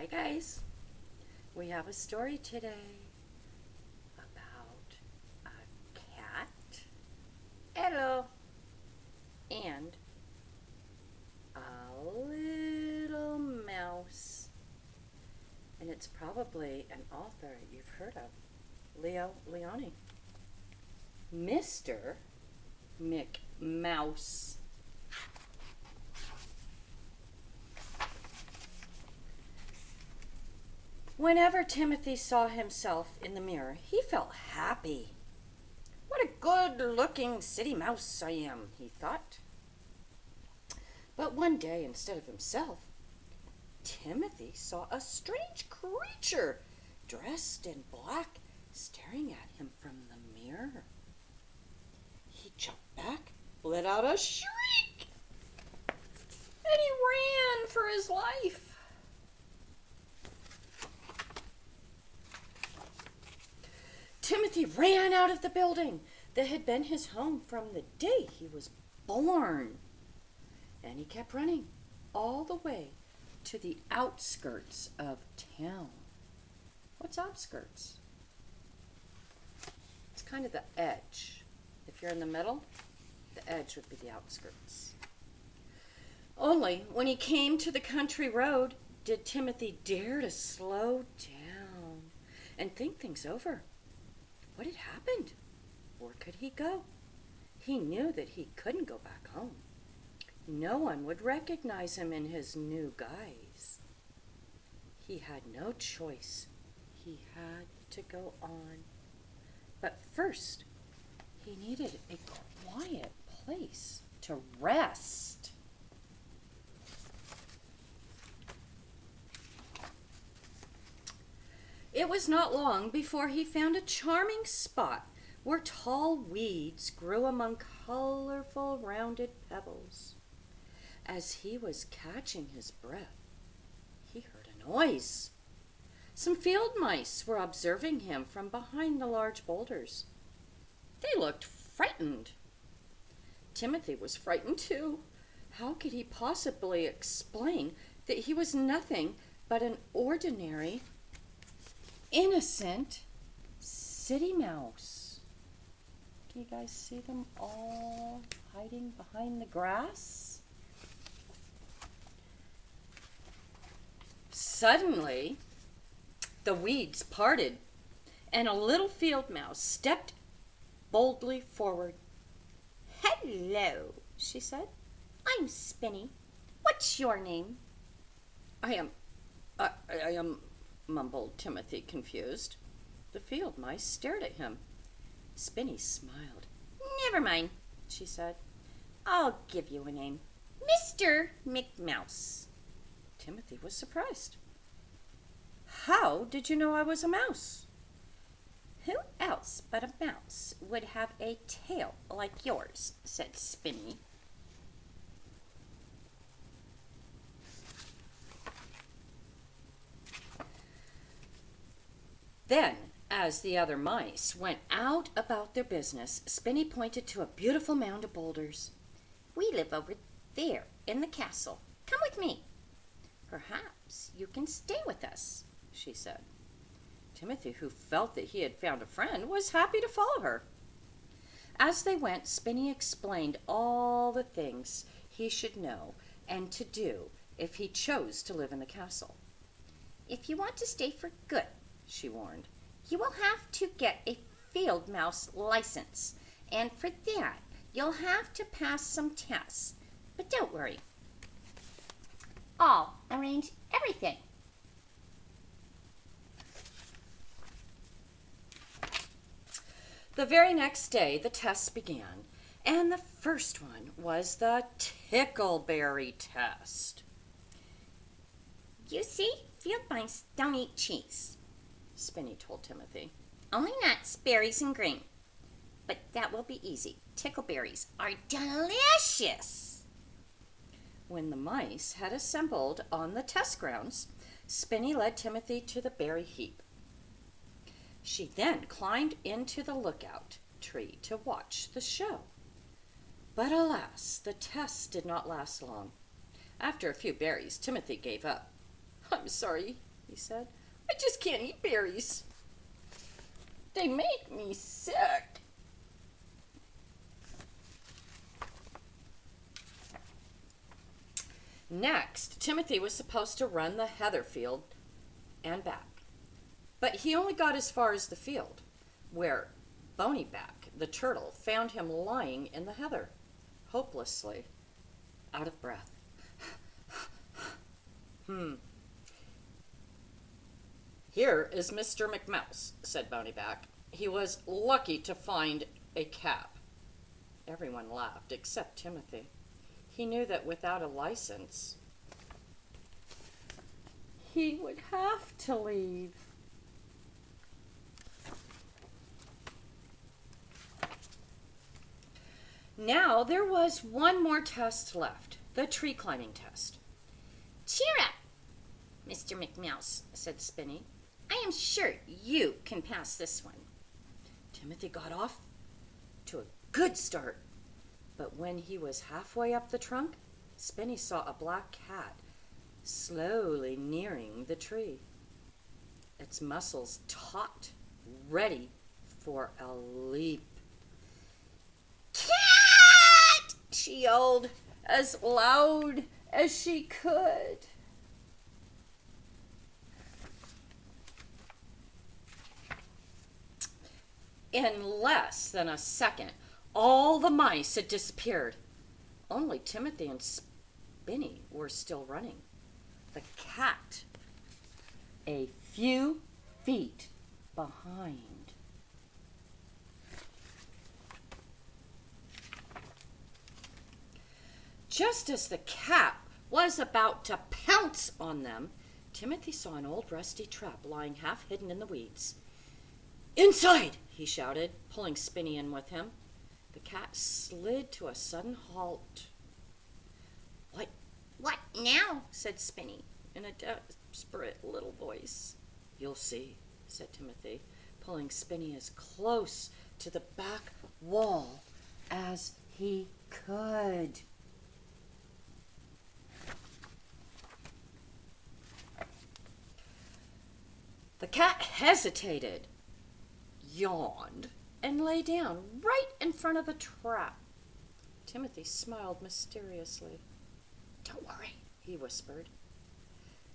Hi guys, we have a story today about a cat, hello, and a little mouse. And it's probably an author you've heard of, Leo Lionni. Mr. McMouse. Whenever Timothy saw himself in the mirror, he felt happy. What a good-looking city mouse I am, he thought. But one day, instead of himself, Timothy saw a strange creature dressed in black staring at him from the mirror. He jumped back, let out a shriek, and he ran for his life. Timothy ran out of the building that had been his home from the day he was born. And he kept running all the way to the outskirts of town. What's outskirts? It's kind of the edge. If you're in the middle, the edge would be the outskirts. Only when he came to the country road did Timothy dare to slow down and think things over. What had happened? Where could he go? He knew that he couldn't go back home. No one would recognize him in his new guise. He had no choice. He had to go on. But first, he needed a quiet place to rest. It was not long before he found a charming spot where tall weeds grew among colorful rounded pebbles. As he was catching his breath, he heard a noise. Some field mice were observing him from behind the large boulders. They looked frightened. Timothy was frightened too. How could he possibly explain that he was nothing but an ordinary, innocent city mouse? Can you guys see them all hiding behind the grass? Suddenly, the weeds parted, and a little field mouse stepped boldly forward. "Hello," she said. "I'm Spinny. What's your name?" I am, mumbled Timothy, confused. The field mice stared at him. Spinny smiled. "Never mind," she said. "I'll give you a name. Mr. McMouse." Timothy was surprised. "How did you know I was a mouse?" "Who else but a mouse would have a tail like yours?" said Spinny. Then, as the other mice went out about their business, Spinny pointed to a beautiful mound of boulders. "We live over there in the castle. Come with me. Perhaps you can stay with us," she said. Timothy, who felt that he had found a friend, was happy to follow her. As they went, Spinny explained all the things he should know and to do if he chose to live in the castle. "If you want to stay for good," she warned, "you will have to get a field mouse license, and for that you'll have to pass some tests. But don't worry. I'll arrange everything." The very next day, the tests began, and the first one was the tickleberry test. "You see, field mice don't eat cheese," Spinny told Timothy. "Only nuts, berries, and grain. But that will be easy. Tickleberries are delicious." When the mice had assembled on the test grounds, Spinny led Timothy to the berry heap. She then climbed into the lookout tree to watch the show. But alas, the test did not last long. After a few berries, Timothy gave up. "I'm sorry, he said. I just can't eat berries. They make me sick. Next, Timothy was supposed to run the heather field and back. But he only got as far as the field, where Bonyback, the turtle, found him lying in the heather, hopelessly out of breath. Here is Mr. McMouse, said Bonyback. He was lucky to find a cap. Everyone laughed, except Timothy. He knew that without a license, he would have to leave. Now there was one more test left, the tree climbing test. Cheer up, Mr. McMouse, said Spinny. I am sure you can pass this one. Timothy got off to a good start, but when he was halfway up the trunk, Spinny saw a black cat slowly nearing the tree. Its muscles taut, ready for a leap. Cat! She yelled as loud as she could. In less than a second, all the mice had disappeared. Only Timothy and Spinny were still running. The cat a few feet behind. Just as the cat was about to pounce on them, Timothy saw an old rusty trap lying half hidden in the weeds. Inside, he shouted, pulling Spinny in with him. The cat slid to a sudden halt. What now? Said Spinny in a desperate little voice. You'll see, said Timothy, pulling Spinny as close to the back wall as he could. The cat hesitated, yawned, and lay down right in front of the trap. Timothy smiled mysteriously. Don't worry, he whispered.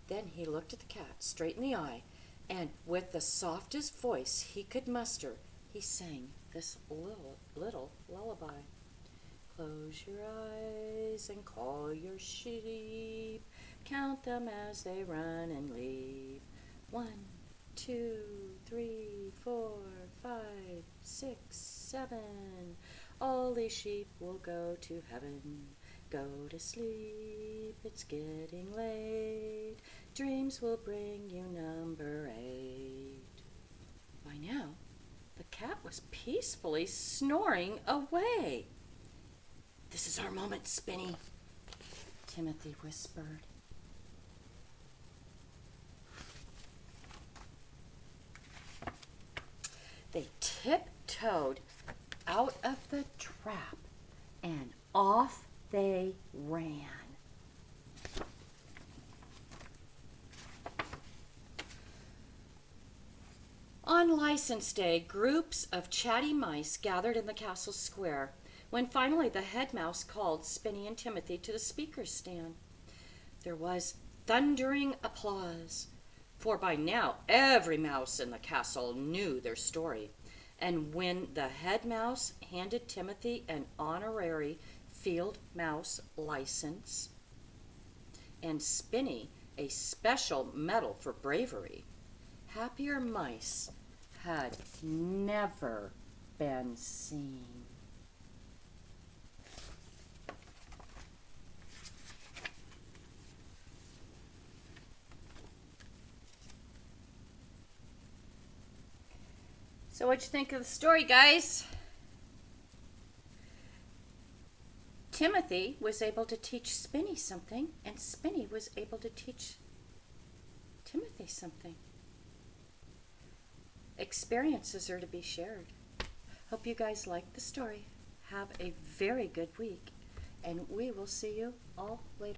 Then he looked at the cat straight in the eye, and with the softest voice he could muster, he sang this little lullaby. Close your eyes and call your sheep. Count them as they run and leave. 1, 2, 3, 4, 5, 6, 7. All these sheep will go to heaven. Go to sleep, it's getting late. Dreams will bring you number 8. By now, the cat was peacefully snoring away. This is our moment, Spinny, Timothy whispered. They tiptoed out of the trap and off they ran. On License Day, groups of chatty mice gathered in the castle square when finally the head mouse called Spinny and Timothy to the speaker's stand. There was thundering applause, for by now every mouse in the castle knew their story. And when the head mouse handed Timothy an honorary field mouse license and Spinny a special medal for bravery, happier mice had never been seen. So what'd you think of the story, guys? Timothy was able to teach Spinny something, and Spinny was able to teach Timothy something. Experiences are to be shared. Hope you guys liked the story. Have a very good week, and we will see you all later.